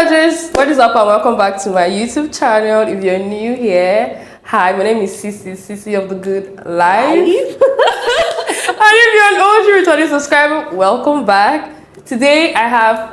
gorgeous, what is up and welcome back to my YouTube channel. If you're new here, hi, my name is Sissy of the Good Life. And if you're an OG returning subscriber, welcome back. Today I have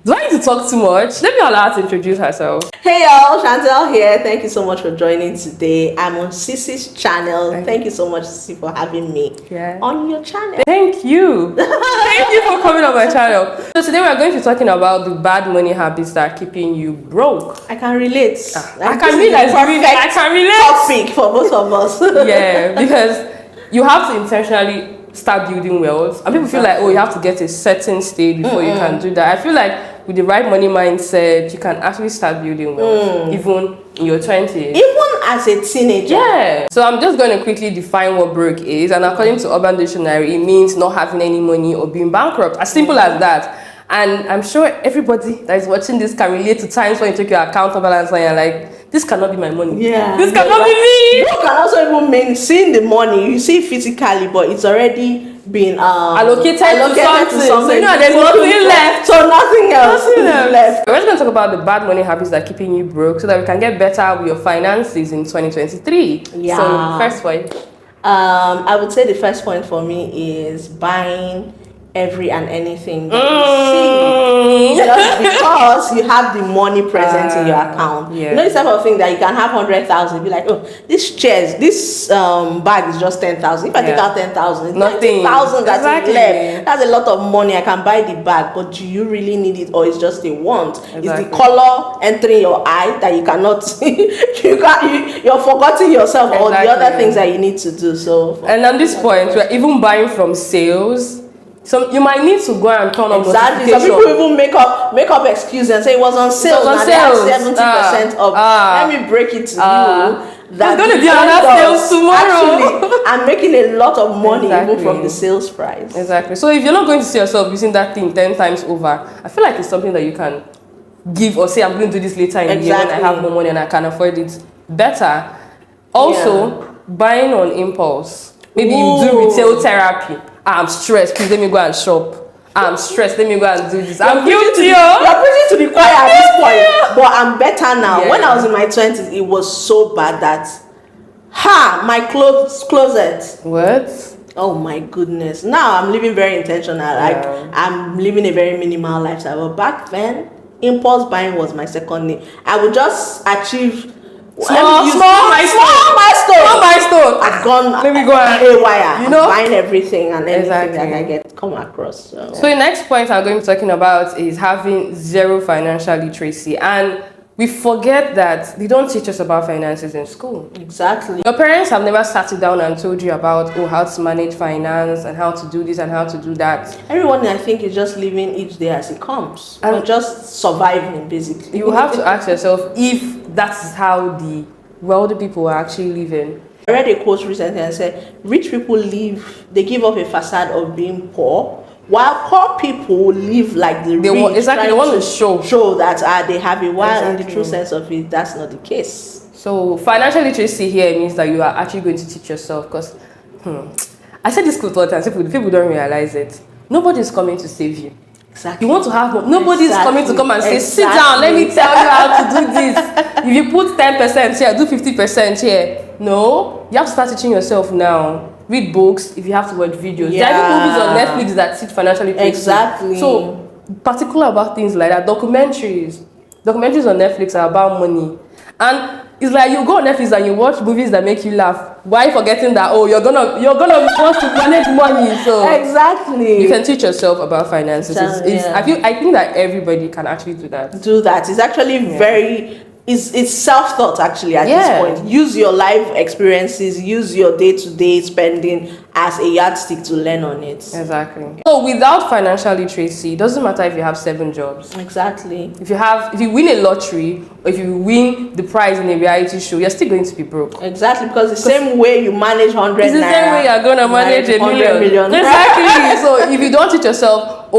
do I need to talk too much? Let me allow her to introduce herself. Hey y'all, Chantel here. Thank you so much for joining today. I'm on Sissy's channel. Thank you so much, Sissy, for having me on your channel. Thank you. Thank you for coming on my channel. So today we're going to be talking about the bad money habits that are keeping you broke. I can relate. I can relate. Topic for both of us. Yeah, because you have to intentionally start building wealth. And people feel like, oh, you have to get a certain stage before you can do that. I feel like with the right money mindset, you can actually start building wealth, even in your 20s. Even as a teenager. Yeah. So I'm just going to quickly define what broke is. And according to Urban Dictionary, it means not having any money or being bankrupt. As simple as that. And I'm sure everybody that is watching this can relate to times when you take your account balance and you're like, this cannot be my money. Yeah. This cannot be me. You can also even mean seeing the money, you see physically, but it's already been allocated to something. So, you know, there's nothing left. So nothing else is left. We're just going to talk about the bad money habits that are keeping you broke so that we can get better with your finances in 2023. Yeah. So first point. I would say the first point for me is buying every and anything that you see, just because you have the money present in your account. Yeah. You know, this type of thing that you can have 100,000, be like, oh, this bag is just 10,000. If I take out 10,000, it's nothing. 90,000 that's left. That's a lot of money. I can buy the bag, but do you really need it, or it's just a want? It's the color entering your eye that you cannot see. You're forgetting yourself or the other things that you need to do. So, and on this point, we're even buying from sales. So you might need to go and turn on notification. Some people even make up excuses and say it was on sale. It was on sale. 70% off. Let me break it to you. There's going to be another sales tomorrow. Actually, I'm making a lot of money even from the sales price. Exactly. So if you're not going to see yourself using that thing 10 times over, I feel like it's something that you can give or say, I'm going to do this later in the year when I have more money and I can afford it better. Also, buying on impulse. Maybe you do retail therapy. I'm stressed, please let me go and shop. I'm stressed, let me go and do this. I'm guilty. You're preaching to the choir at this point. But I'm better now. Yeah. When I was in my 20s, it was so bad that my closet. What? Oh my goodness. Now I'm living very intentional. Like I'm living a very minimal lifestyle. But back then, impulse buying was my second name. I would just achieve small milestone. I've gone. Let me go haywire. You know, buying everything and anything that I get come across. So the next point I'm going to be talking about is having zero financial literacy, and we forget that they don't teach us about finances in school. Exactly. Your parents have never sat you down and told you about how to manage finance and how to do this and how to do that. Everyone, I think, is just living each day as it comes, and just surviving basically. You have to ask yourself if that's how the wealthy people are actually living. I read a quote recently and said, rich people they give off a facade of being poor, while poor people live like the rich. Exactly, they want to show that they have it, while in the true sense of it, that's not the case. So financial literacy here means that you are actually going to teach yourself, because I said this quote all the time, people don't realize it. Nobody's coming to save you. Exactly. You want to have more. Nobody's coming to come and say, sit down, let me tell you how to do this. If you put 10% here, do 50% here. No, you have to start teaching yourself now. Read books if you have to watch videos. There are movies on Netflix that teach financial literacy. Exactly. So, particular about things like that. Documentaries on Netflix are about money. And it's like you go on Netflix and you watch movies that make you laugh. Why forgetting that you're gonna want to manage money? So exactly, you can teach yourself about finances. I think that everybody can actually do that. It's actually very. It's self-taught actually at this point. Use your life experiences, use your day-to-day spending as a yardstick to learn on it. Exactly. So without financial literacy, it doesn't matter if you have 7 jobs. Exactly. If you win a lottery, or if you win the prize in a reality show, you're still going to be broke. Exactly, because the same way you manage 100 it's the same way you're going to manage a million. Exactly. So if you don't teach yourself,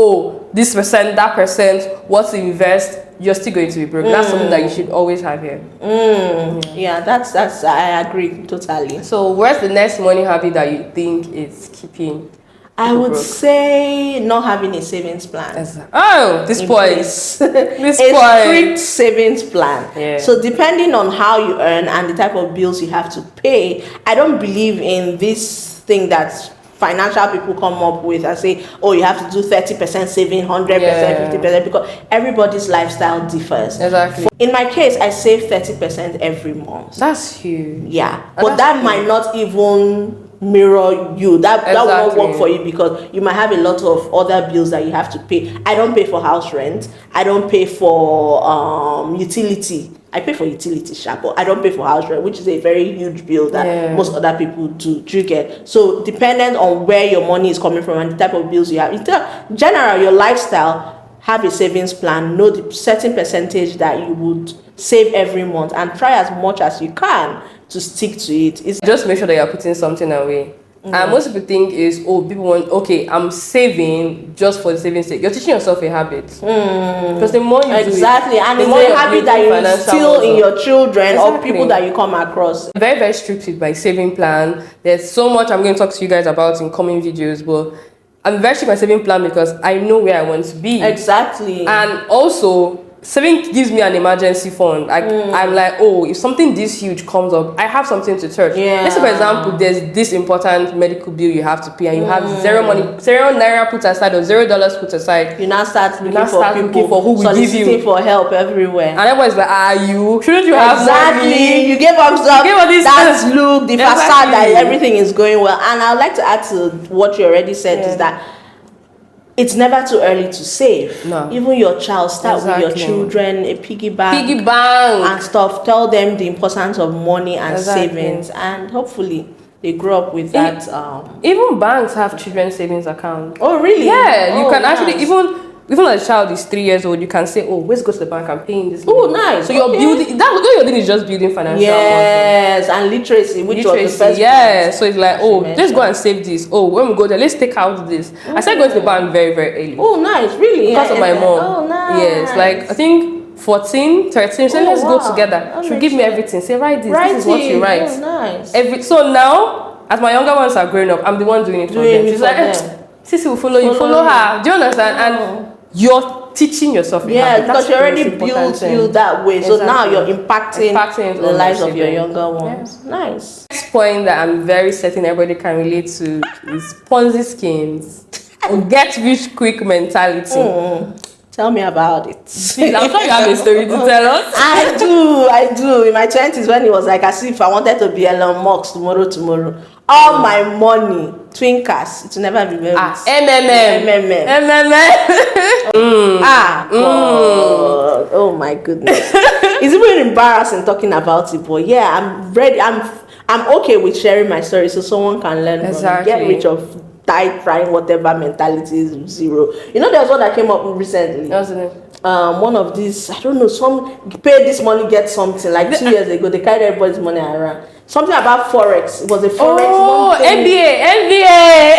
this percent, that percent, what to invest, you're still going to be broke. That's something that you should always have here. Yeah, that's I agree totally. So where's the next money habit that you think is keeping I would say not having a savings plan. Oh, this point. This a strict savings plan. Yeah. So depending on how you earn and the type of bills you have to pay, I don't believe in this thing that financial people come up with and say, oh, you have to do 30% saving, 100%, 50%, because everybody's lifestyle differs. Exactly. In my case, I save 30% every month. That's huge. Yeah, but that might not even mirror you. That will not work for you, because you might have a lot of other bills that you have to pay. I don't pay for house rent. I don't pay for utility. I pay for utility, but I don't pay for house rent, which is a very huge bill that most other people do. Do you get? So dependent on where your money is coming from and the type of bills you have, in general, your lifestyle, have a savings plan, know the certain percentage that you would save every month, and try as much as you can to stick to it. It's just make sure that you're putting something away. And most people think is, oh, people want, okay, I'm saving just for the savings sake. You're teaching yourself a habit. Because the more you do it, and it's a habit that you instill in your children or people that you come across. Very, very strict with my saving plan. There's so much I'm going to talk to you guys about in coming videos, but I'm very strict with my saving plan because I know where I want to be. Exactly. And also, saving gives me an emergency fund. I'm like, oh, if something this huge comes up, I have something to touch. Let's say, for example, there's this important medical bill you have to pay, and you have zero naira put aside or $0 put aside. You now start looking for who will give you for help everywhere. And everybody's like, shouldn't you have money? You gave up that look, the facade that everything is going well. And I'd like to add to what you already said is that it's never too early to save. No. Even your child, start with your children, a piggy bank and stuff. Tell them the importance of money and savings, and hopefully they grow up with that. Even banks have children's savings accounts. Oh, really? Yeah, you can actually even when a child is 3 years old, you can say, oh, let's go to the bank and paying this. Oh, nice. So you're building, that's what you're doing, is just building financial muscle. And literacy, which was the first part. So it's like, oh, let's go and save this. Oh, when we go there, let's take out this. I started going to the bank very, very early. Oh, nice. Really? Because of my mom. Oh, nice. Yes, like, I think 14, 13, so let's go together. She'll give me everything. Say, write this. This is what you write. Oh, nice. So now, as my younger ones are growing up, I'm the one doing it for them. She's like, Sissy will follow you, follow her. Do you understand? And you're teaching yourself. Because you already built you that way. So now you're impacting the lives of your younger ones. Nice. Next point that I'm very certain everybody can relate to is Ponzi schemes. Get rich quick mentality. Tell me about it. Please, I'm sure you have a story to tell us. I do. In my 20s, when it was like as if I wanted to be Elon Musk tomorrow. All my money, twinkers, it will never be very Oh my goodness. It's even embarrassing talking about it, but yeah, I'm ready. I'm okay with sharing my story so someone can learn from me. Get rich of die trying whatever mentality is zero. You know, there's one that came up recently. Wasn't it? One of these, I don't know, some pay this money, get something. Like 2 years ago, they carried everybody's money around. Something about Forex. It was a Forex. Oh, MBA.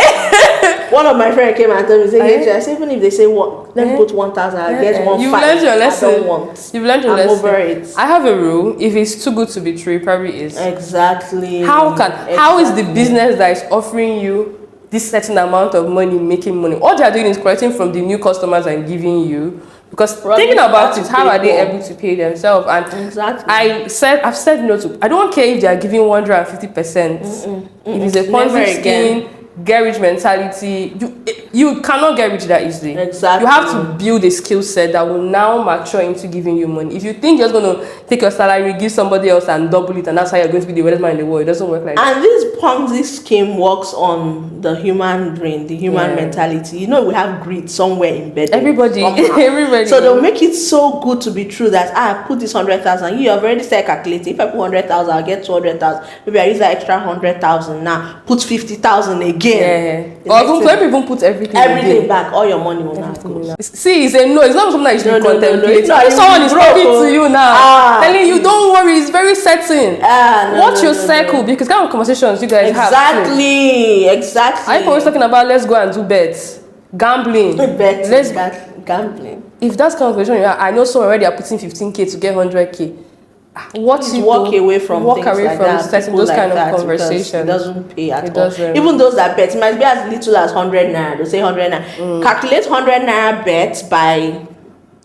One of my friends came and told me, I said, even if they say, let me put 1,000, I'll get 1,500. You've learned your lesson. I don't want. You've learned your I'm lesson. over it. I have a rule. If it's too good to be true, it probably is. Exactly. How is the business that is offering you this certain amount of money making money? All they are doing is collecting from the new customers and giving you. Because thinking about it, how are they able to pay themselves? And I've said no to. I don't care if they are giving 150%. If it's a Ponzi scheme, get rich mentality, you cannot get rich that easily. Exactly. You have to build a skill set that will now mature into giving you money. If you think you're just going to take your salary, give somebody else and double it, and that's how you're going to be the wealthiest man in the world, it doesn't work like that. And this Ponzi scheme works on the human brain, the human mentality. You know, we have greed somewhere embedded. Everybody. So they'll make it so good to be true that I put this 100,000. You have already started calculating. If I put 100,000, I'll get 200,000. Maybe I use that extra 100,000 now. Put 50,000 again. Or even put everything back. All your money will not go. See, it's a no. It's not something that you should contemplate. Someone is talking to you now, telling you, don't worry. It's very certain. Watch your circle, because kind of conversations you guys have. Exactly. I'm always talking about let's go and do bets, gambling. Gambling. If that's kind of conversation you have, I know someone already are putting 15K to get 100K. walk away from things like that. Setting those kind of conversations. It doesn't pay at all. Even those that bet, it might be as little as 100 naira. They'll say 100 naira. Calculate 100 naira bet by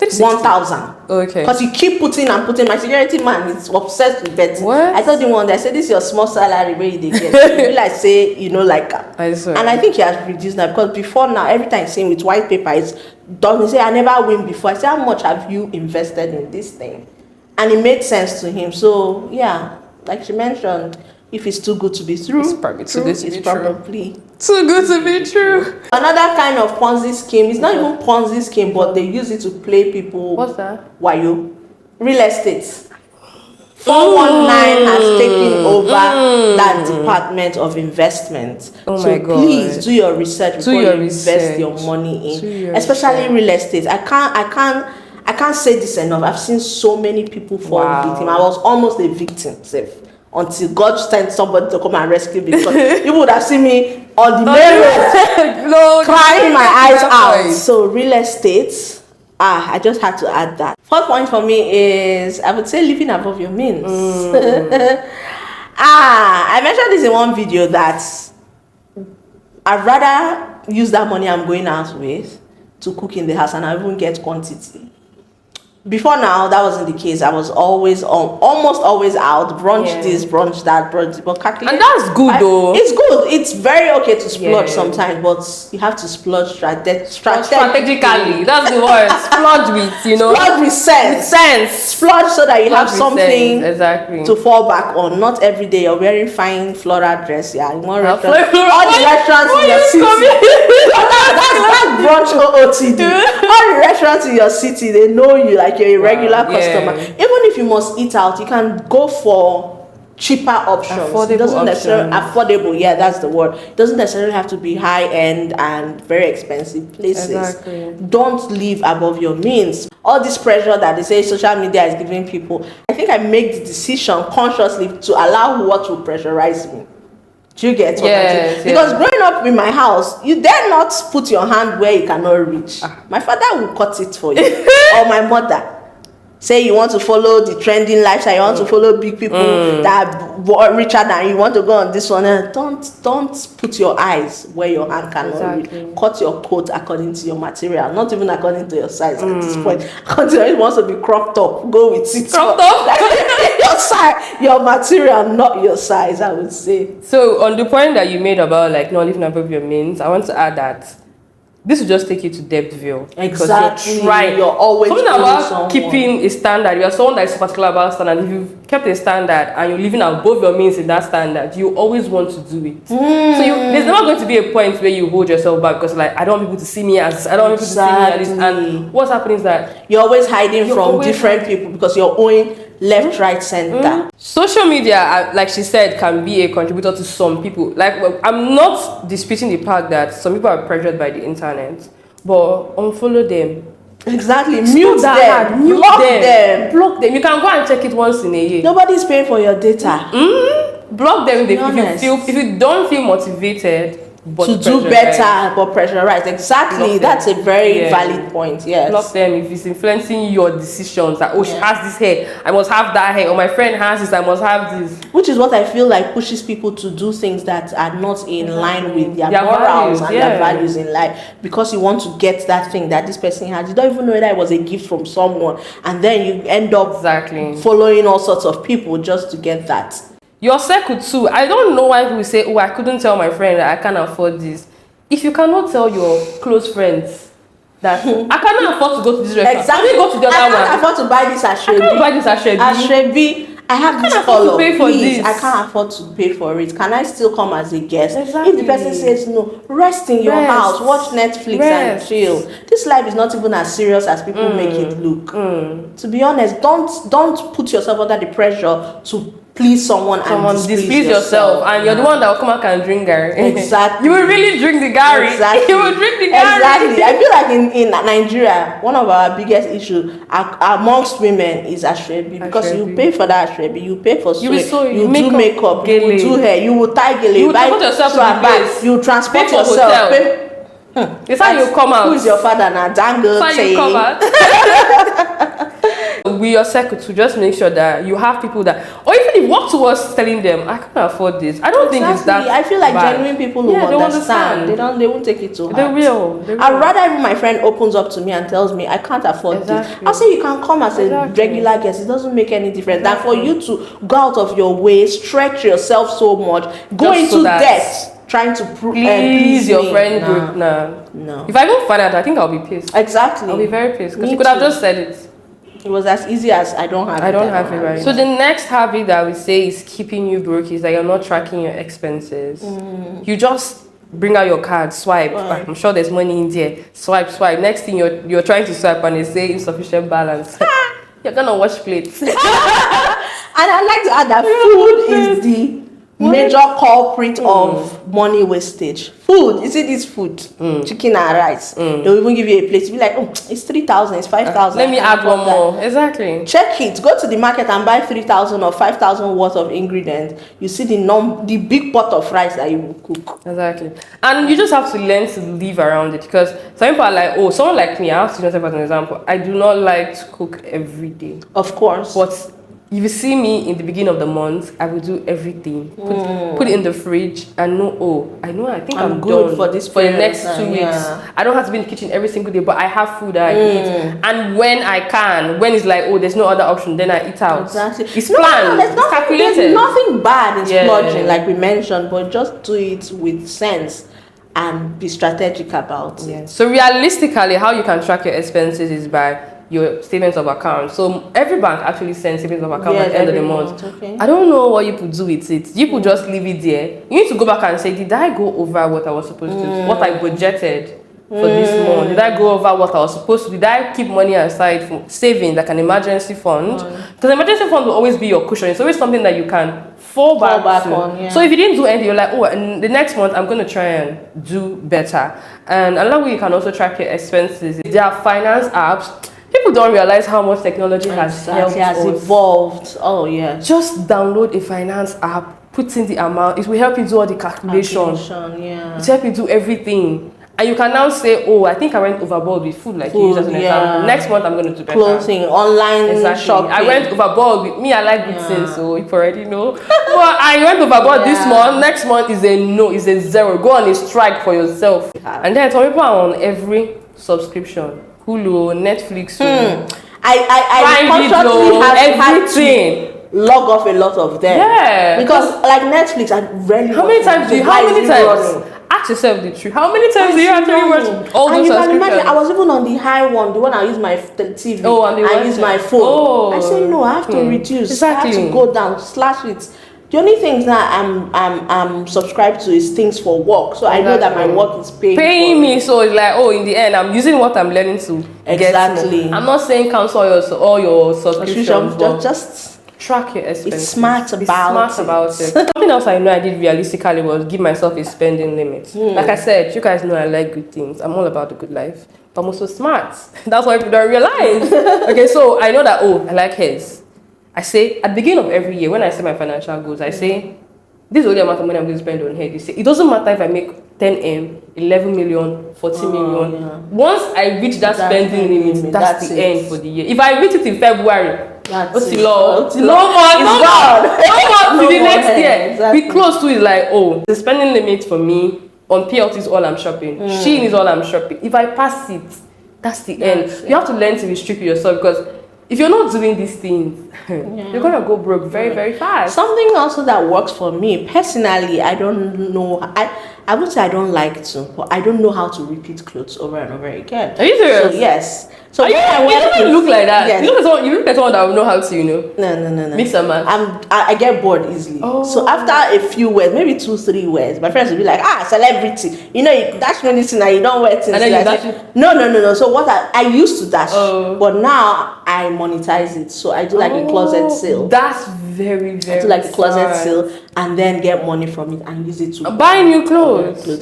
1,000. Okay. Because you keep putting and putting. My security man is obsessed with betting. What? I told him one day, I said, this is your small salary where you get. You feel like say, like and I think he has reduced now, because before now, every time he's saying with white paper, it's done. He say, I never win before. I say, how much have you invested in this thing? And it made sense to him. So yeah, like she mentioned, if it's too good to be true, it's probably too good to be probably too good to be true. Another kind of Ponzi scheme. It's not even Ponzi scheme, but they use it to play people. What's that? Wayo. Real estate. 419 has taken over that department of investment. Oh so my God. Please do your research before you invest your money in, especially real estate. I can't say this enough. I've seen so many people fall victim. I was almost a victim until God sent somebody to come and rescue me. Because you would have seen me on the main road crying my eyes out. So real estate. I just had to add that. Fourth point for me is, I would say, living above your means. I mentioned this in one video that I'd rather use that money I'm going out with to cook in the house, and I even get quantity. Before now, that wasn't the case. I was almost always out, brunch this, brunch that, brunch. But calculate, and that's good though. It's good. It's very okay to splurge sometimes, but you have to splurge strategically. That's the word. Splurge with, Splurge with sense. Splurge so that you have something to fall back on. Not every day you're wearing fine floral dress. Yeah, in one restaurant, all the restaurants in your city. That's brunch OOTD. All the restaurants in your city, they know you like you're a regular customer. Even if you must eat out, you can go for cheaper options. Affordable, yeah, that's the word. It doesn't necessarily have to be high end and very expensive places. Don't live above your means. All this pressure that they say social media is giving people, I think I make the decision consciously to allow what will pressurize me. Do you get what I'm saying? Because growing up in my house, you dare not put your hand where you cannot reach. My father will cut it for you. Or my mother. Say you want to follow the trending lifestyle, you want to follow big people that are richer than you, want to go on this one. Don't put your eyes where your hand cannot reach. Cut your coat according to your material, not even according to your size at this point. According to it wants to be cropped up, go with it. Cropped up? Your size, your material, not your size, I would say. So on the point that you made about like not living above your means, I want to add that this will just take you to Depthville. Exactly. You're trying. You're always something about keeping a standard. You're someone that is particular about standard. If you've kept a standard and you're living above your means in that standard, you always want to do it. So there's never going to be a point where you hold yourself back because like I don't want people to see me as I don't want people to see me as this. And what's happening is that you're always hiding from different people because you're owing left, right, center. Social media, like she said, can be a contributor to some people. Like, I'm not disputing the fact that some people are pressured by the internet, but unfollow them. Exactly. Mute them. Block them. You can go and check it once in a year. Nobody's paying for your data. Block them if you don't feel motivated. But to do better, but pressurized. Exactly. That's a very valid point. Yes. Block them if it's influencing your decisions. Like, she has this hair, I must have that hair. Or my friend has this, I must have this. Which is what I feel like pushes people to do things that are not in line with their morals and their values in life. Because you want to get that thing that this person has. You don't even know whether it was a gift from someone. And then you end up following all sorts of people just to get that. Your circle too. I don't know why people say, I couldn't tell my friend that I can't afford this. If you cannot tell your close friends that I cannot afford to go to this restaurant. Exactly. Go to the other one. I can't afford to buy this Ashrebi. I can't buy this Ashrebi. I have this color. Please, I can't afford to pay for it. Can I still come as a guest? Exactly. If the person says no, rest in your house, watch Netflix and chill. This life is not even as serious as people make it look. To be honest, don't put yourself under the pressure to please someone and displease yourself. And you're the one that will come out and drink Gary. Exactly. You will really drink the Gary. Exactly. You will drink the Gary. Exactly. I feel like in Nigeria, one of our biggest issues amongst women is Ashrebi. Because you pay for that Ashrebi, you pay for sweat, you do makeup, you will do hair, you will tie gele, you transport yourself to the place. You transport yourself. It's how you come out. Who is your father now? Dangle. It's how you come out. with your circle to just make sure that you have people that, or even if work towards telling them, I can't afford this. I don't think it's that. I feel like bad. genuine people who understand. They won't take it too hard. They will. I'd rather if my friend opens up to me and tells me I can't afford this. I'll say you can come as a regular guest. It doesn't make any difference. Than for you to go out of your way, stretch yourself so much, go just into debt. Trying to please your friend group. No. If I don't find out, I think I'll be pissed. Exactly. I'll be very pissed because you could have just said it. It was as easy as I don't have it right. So the next habit that we say is keeping you broke is that you're not tracking your expenses. You just bring out your card, swipe. I'm sure there's money in there. Swipe. Next thing you're trying to swipe and they say insufficient balance. You're gonna wash plates. And I'd like to add that food is the major culprit of money wastage. Food, you see this food, chicken and rice. They'll even give you a plate. You'll be like, oh, it's 3,000, it's 5,000. Let me add one more. Exactly. Check it. Go to the market and buy 3,000 or 5,000 worth of ingredients. You see the big pot of rice that you will cook. Exactly. And you just have to learn to live around it, because some people are like, oh, someone like me, I have to use myself as an example. I do not like to cook every day. Of course. But if you see me in the beginning of the month, I will do everything. Put it in the fridge and I think I'm good done for the next 2 weeks. I don't have to be in the kitchen every single day, but I have food that I eat. And when I can, when it's like, there's no other option, then I eat out. Exactly. It's planned. It's calculated. There's nothing bad in splurging, like we mentioned, but just do it with sense and be strategic about it. So realistically, how you can track your expenses is by your statements of account. So every bank actually sends statements of account at the end of the month. Okay. I don't know what you could do with it. You could just leave it there. You need to go back and say, did I go over what I was supposed to? What I budgeted for this month? Did I go over what I was supposed to? Did I keep money aside for saving, like an emergency fund? Because emergency fund will always be your cushion. It's always something that you can fall back to. On. So if you didn't do anything, you're like, and the next month I'm going to try and do better. And another way you can also track your expenses is there are finance apps. People don't realize how much technology has evolved. Oh yeah. Just download a finance app, put in the amount. It will help you do all the calculations. It will help you do everything. And you can now say, I think I went overboard with food, like you use as an example. Next month I'm going to do better. Clothing, online shopping. I went overboard with me. I like good things, so you already know. But I went overboard this month. Next month is a zero. Go on a strike for yourself. And then some people are on every subscription. Hulu, Netflix, I consciously have to log off a lot of them. Yeah. Because like Netflix, I rarely. How many times? Ask yourself the truth. How many times do you actually watch all those subscriptions? And you can imagine, I was even on the high one, the one I use my TV. I use my phone. I say no, I have to reduce. Exactly. I have to go down, slash it. The only things that I'm subscribed to is things for work. So I know that my work is paying me. So it's like, in the end, I'm using what I'm learning to get more. I'm not saying cancel all your subscriptions. Just track your expenses. Be smart about it. Something else I know I did realistically was give myself a spending limit. Like I said, you guys know I like good things. I'm all about the good life. But I'm also smart. That's why people don't realize. Okay, so I know that, I like hairs. I say, at the beginning of every year, when I say my financial goals, I say, this is the only amount of money I'm going to spend on hair. It doesn't matter if I make 10M, 11 million, 40 million. Yeah. Once I reach that spending limit, that's the end for the year. If I reach it in February, what's the law? No more to the next year. Exactly. Be close to it, like, the spending limit for me on PLT is all I'm shopping. Shein is all I'm shopping. If I pass it, that's the end. You have to learn to restrict yourself, because if you're not doing these things, you're going to go broke very, very fast. Something also that works for me, personally, I don't know. I would say I don't like to, but I don't know how to repeat clothes over and over again. Are you serious? So, yes. So you don't look like that. Yes. You look like someone that will know how to, No. Mix a man. I get bored easily. So after a few wears, maybe 2-3 wears, my friends will be like, celebrity. You dash me this thing and you don't wear things. And then No. So what I used to dash, but now I monetize it. So I do like a closet sale. That's very, very I do like a closet sale and then get money from it and use it to buy new clothes.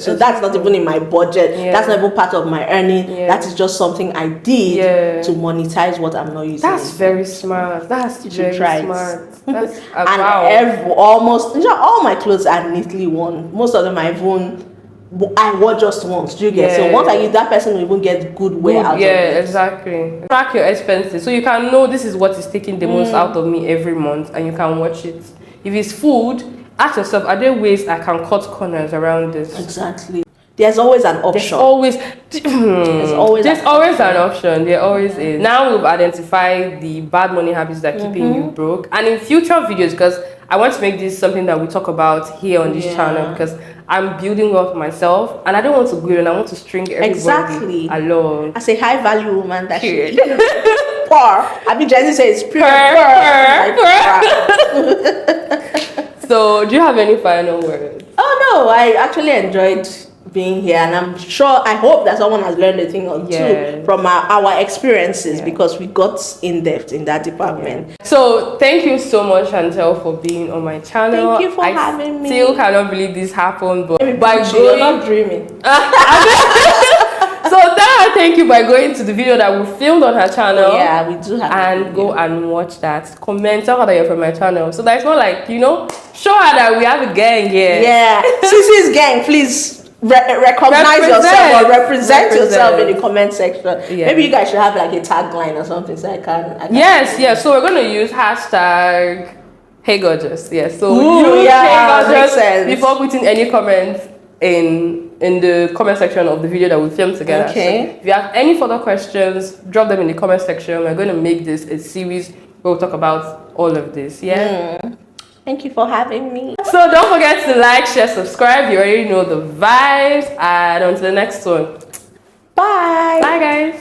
So that's not even in my budget. That's not even part of my earning. That is just something I did to monetize what I'm not using. That's very smart. That's very smart. That's and almost all my clothes are neatly worn. Most of them are even I wore just once. Do you get? So once I use that person will even get good wear out of it. Yeah, exactly. Track your expenses so you can know this is what is taking the most out of me every month, and you can watch it. If it's food, ask yourself, are there ways I can cut corners around this? Exactly. There's always an option. There's always an option. There always is. Now we've identified the bad money habits that are keeping you broke, and in future videos, because I want to make this something that we talk about here on this channel, because I'm building wealth myself and I don't want to greed and I want to string everybody along. As a high value woman, that shit. Poor. I mean, Jenny says poor. So, do you have any final words? Oh no, I actually enjoyed being here, and I'm sure, I hope that someone has learned a thing or two from our experiences, because we got in depth in that department. So thank you so much, Chantel, for being on my channel. Thank you for having me. I still cannot believe this happened, but you're not dreaming. So thank you by going to the video that we filmed on her channel. Yeah, we do have, and go and watch that. Comment, tell her that you're from my channel, so that it's not like, you know, show her that we have a gang here. Yeah, Cece's gang, please recognize yourself or represent yourself in the comment section. Maybe you guys should have like a tagline or something, so I can yes. So we're gonna use hashtag Hey Gorgeous. Yes. So use Hey Gorgeous before putting any comments in the comment section of the video that we filmed together. Okay. So if you have any further questions, drop them in the comment section. We're going to make this a series where we'll talk about all of this. Thank you for having me. So don't forget to like, share, subscribe. You already know the vibes. And until the next one. Bye. Bye, guys.